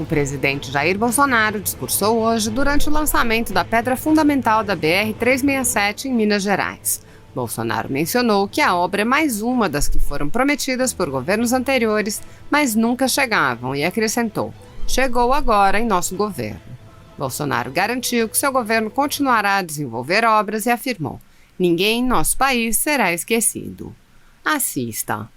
O presidente Jair Bolsonaro discursou hoje durante o lançamento da pedra fundamental da BR-367 em Minas Gerais. Bolsonaro mencionou que a obra é mais uma das que foram prometidas por governos anteriores, mas nunca chegavam, e acrescentou: chegou agora em nosso governo. Bolsonaro garantiu que seu governo continuará a desenvolver obras e afirmou: ninguém em nosso país será esquecido. Assista.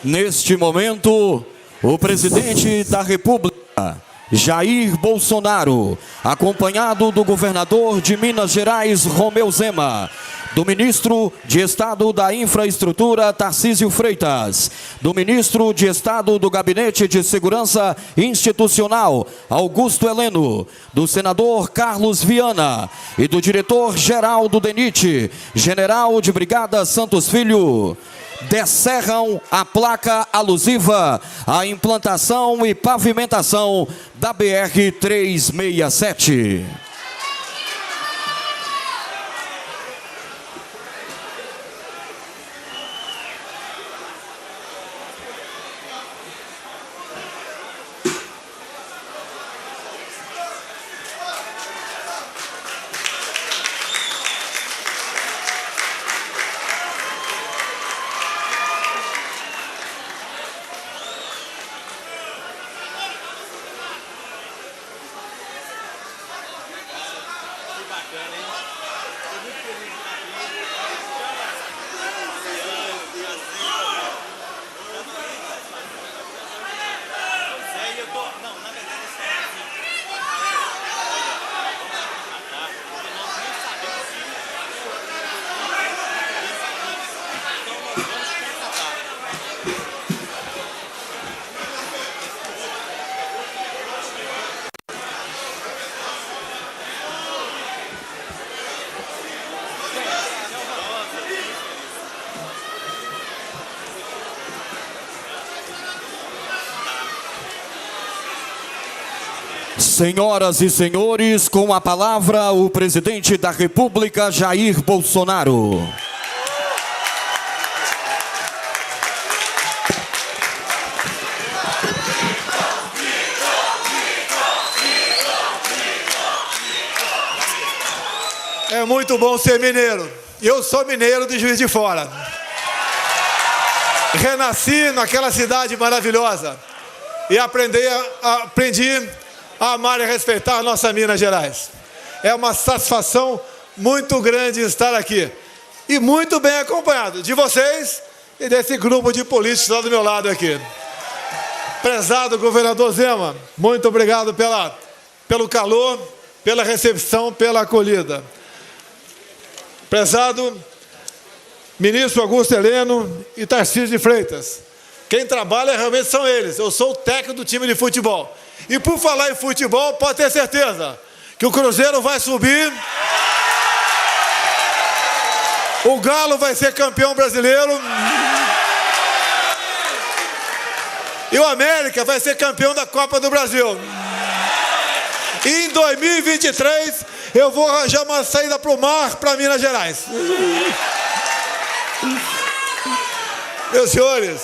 Neste momento, o presidente da República, Jair Bolsonaro, acompanhado do governador de Minas Gerais, Romeu Zema, do ministro de Estado da Infraestrutura, Tarcísio Freitas, do ministro de Estado do Gabinete de Segurança Institucional, Augusto Heleno, do senador Carlos Viana e do diretor-geral do DENIT, general de brigada Santos Filho, descerram a placa alusiva à implantação e pavimentação da BR-367. Senhoras e senhores, com a palavra o presidente da República, Jair Bolsonaro. É muito bom ser mineiro. Eu sou mineiro de Juiz de Fora. Renasci naquela cidade maravilhosa e aprendi a amar e respeitar a nossa Minas Gerais. É uma satisfação muito grande estar aqui. E muito bem acompanhado de vocês e desse grupo de políticos lá do meu lado aqui. Prezado governador Zema, muito obrigado pelo calor, pela recepção, pela acolhida. Prezado ministro Augusto Heleno e Tarcísio de Freitas. Quem trabalha realmente são eles. Eu sou o técnico do time de futebol. E por falar em futebol, pode ter certeza que o Cruzeiro vai subir, o Galo vai ser campeão brasileiro e o América vai ser campeão da Copa do Brasil. E em 2023 eu vou arranjar uma saída para o mar para Minas Gerais. Meus senhores,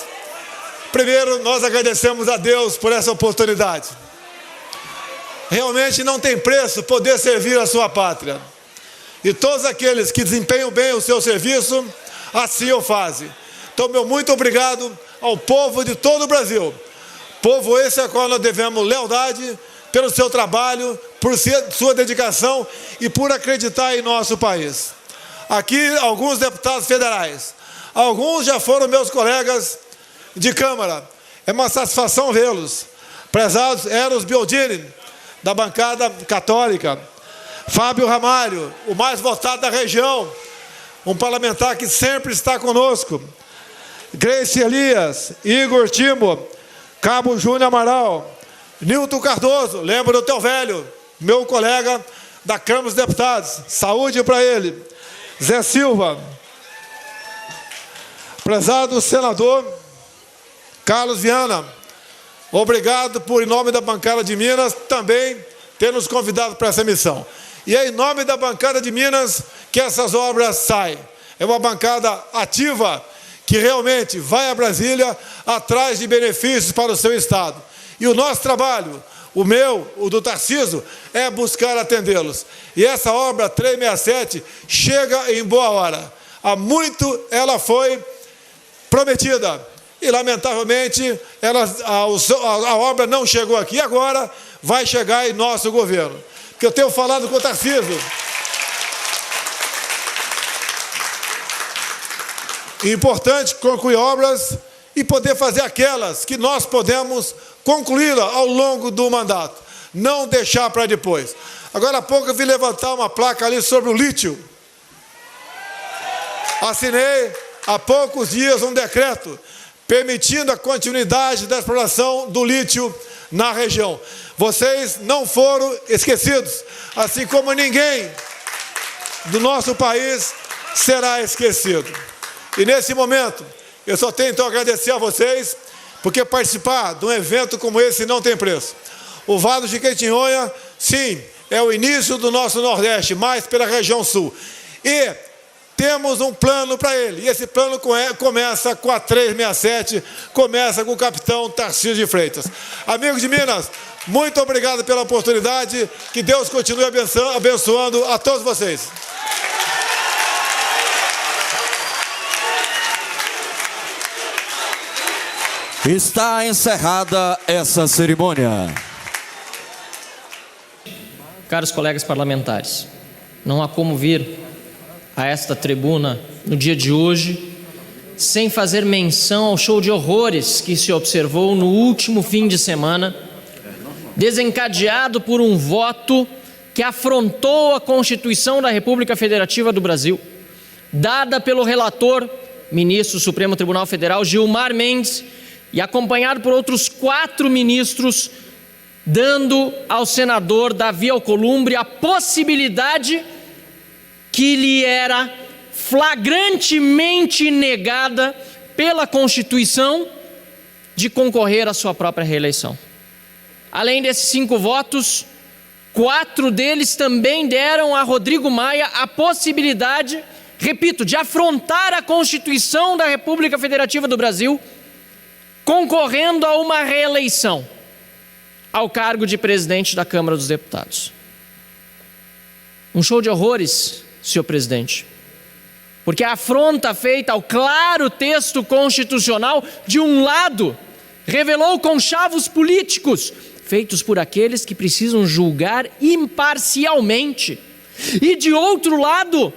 primeiro nós agradecemos a Deus por essa oportunidade. Realmente não tem preço poder servir a sua pátria. E todos aqueles que desempenham bem o seu serviço, assim o fazem. Então, meu muito obrigado ao povo de todo o Brasil. Povo esse ao qual nós devemos lealdade pelo seu trabalho, por sua dedicação e por acreditar em nosso país. Aqui, alguns deputados federais. Alguns já foram meus colegas de Câmara. É uma satisfação vê-los. Prezados Eros Biondini, da bancada católica. Fábio Ramalho, o mais votado da região, um parlamentar que sempre está conosco. Grace Elias, Igor Timo, Cabo Júnior Amaral, Nilton Cardoso, lembra do teu velho, meu colega da Câmara dos Deputados, saúde para ele. Zé Silva, prezado senador Carlos Viana, obrigado por, em nome da bancada de Minas, também ter nos convidado para essa missão. E é em nome da bancada de Minas que essas obras saem. É uma bancada ativa que realmente vai a Brasília atrás de benefícios para o seu estado. E o nosso trabalho, o meu, o do Tarcísio, é buscar atendê-los. E essa obra 367 chega em boa hora. Há muito ela foi prometida. E, lamentavelmente, a obra não chegou aqui. Agora vai chegar em nosso governo. Porque eu tenho falado com o Tarcísio. Importante concluir obras e poder fazer aquelas que nós podemos concluí-la ao longo do mandato. Não deixar para depois. Agora há pouco eu vi levantar uma placa ali sobre o lítio. Assinei há poucos dias um decreto permitindo a continuidade da exploração do lítio na região. Vocês não foram esquecidos, assim como ninguém do nosso país será esquecido. E nesse momento, eu só tenho então a agradecer a vocês, porque participar de um evento como esse não tem preço. O Vale do Jequitinhonha, sim, é o início do nosso Nordeste, mais pela região Sul. E temos um plano para ele. E esse plano começa com a 367, começa com o capitão Tarcísio de Freitas. Amigos de Minas, muito obrigado pela oportunidade. Que Deus continue abençoando a todos vocês. Está encerrada essa cerimônia. Caros colegas parlamentares, não há como vir a esta tribuna no dia de hoje sem fazer menção ao show de horrores que se observou no último fim de semana, desencadeado por um voto que afrontou a Constituição da República Federativa do Brasil, dada pelo relator, ministro do Supremo Tribunal Federal, Gilmar Mendes, e acompanhado por outros 4 ministros, dando ao senador Davi Alcolumbre a possibilidade que lhe era flagrantemente negada pela Constituição de concorrer à sua própria reeleição. Além desses 5 votos, 4 deles também deram a Rodrigo Maia a possibilidade, repito, de afrontar a Constituição da República Federativa do Brasil, concorrendo a uma reeleição ao cargo de presidente da Câmara dos Deputados. Um show de horrores, senhor presidente, porque a afronta feita ao claro texto constitucional, de um lado, revelou conchavos políticos feitos por aqueles que precisam julgar imparcialmente, e de outro lado,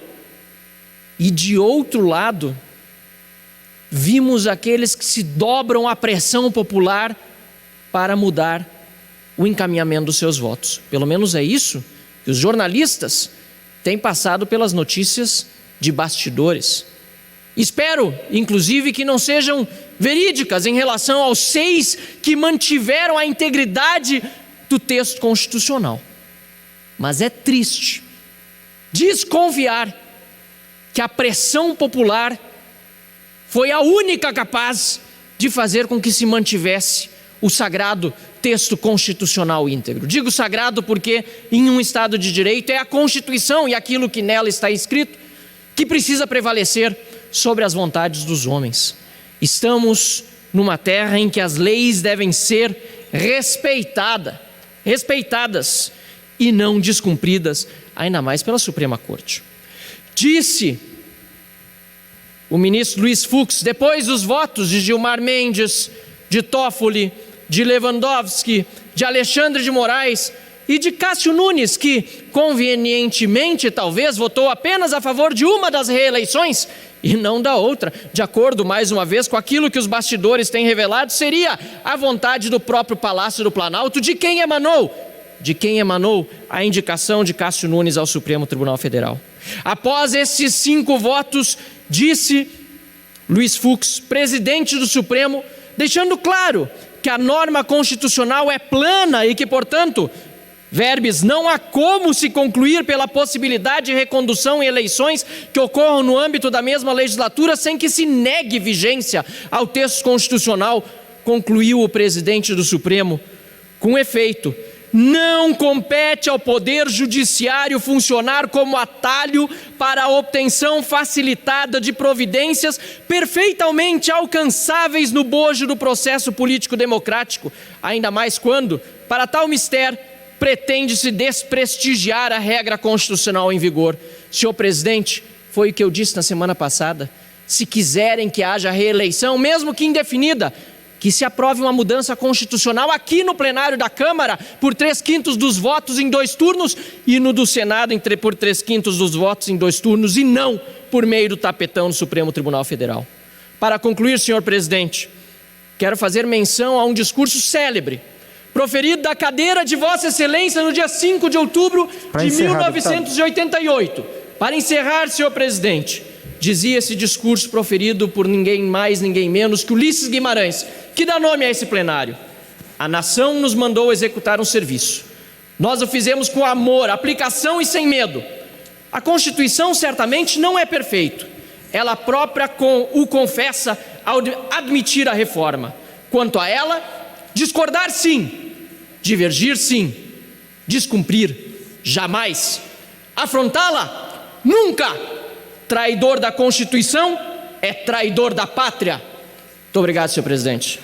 vimos aqueles que se dobram à pressão popular para mudar o encaminhamento dos seus votos. Pelo menos é isso que os jornalistas têm passado pelas notícias de bastidores. Espero, inclusive, que não sejam verídicas em relação aos 6 que mantiveram a integridade do texto constitucional. Mas é triste desconfiar que a pressão popular foi a única capaz de fazer com que se mantivesse o sagrado texto constitucional íntegro. Digo sagrado porque em um Estado de Direito é a Constituição e aquilo que nela está escrito que precisa prevalecer sobre as vontades dos homens. Estamos numa terra em que as leis devem ser respeitadas e não descumpridas, ainda mais pela Suprema Corte. Disse o ministro Luiz Fux, depois dos votos de Gilmar Mendes, de Toffoli, de Lewandowski, de Alexandre de Moraes e de Cássio Nunes, que convenientemente talvez votou apenas a favor de uma das reeleições e não da outra, de acordo mais uma vez com aquilo que os bastidores têm revelado, seria a vontade do próprio Palácio do Planalto, de quem emanou a indicação de Cássio Nunes ao Supremo Tribunal Federal. Após esses 5 votos, disse Luiz Fux, presidente do Supremo, deixando claro que a norma constitucional é plana e que, portanto, verbis, não há como se concluir pela possibilidade de recondução em eleições que ocorram no âmbito da mesma legislatura sem que se negue vigência ao texto constitucional, concluiu o presidente do Supremo. Com efeito, não compete ao Poder Judiciário funcionar como atalho para a obtenção facilitada de providências perfeitamente alcançáveis no bojo do processo político democrático, ainda mais quando, para tal mister, pretende-se desprestigiar a regra constitucional em vigor. Senhor presidente, foi o que eu disse na semana passada. Se quiserem que haja reeleição, mesmo que indefinida, que se aprove uma mudança constitucional aqui no plenário da Câmara por 3/5 dos votos em 2 turnos e no do Senado por 3/5 dos votos em 2 turnos e não por meio do tapetão do Supremo Tribunal Federal. Para concluir, senhor presidente, quero fazer menção a um discurso célebre proferido da cadeira de Vossa Excelência no dia 5 de outubro de 1988. Para encerrar, senhor presidente, dizia esse discurso proferido por ninguém mais, ninguém menos que Ulisses Guimarães, que dá nome a esse plenário. A nação nos mandou executar um serviço. Nós o fizemos com amor, aplicação e sem medo. A Constituição certamente não é perfeita. Ela própria o confessa ao admitir a reforma. Quanto a ela, discordar sim, divergir sim, descumprir jamais, afrontá-la nunca. Traidor da Constituição é traidor da pátria. Muito obrigado, senhor presidente.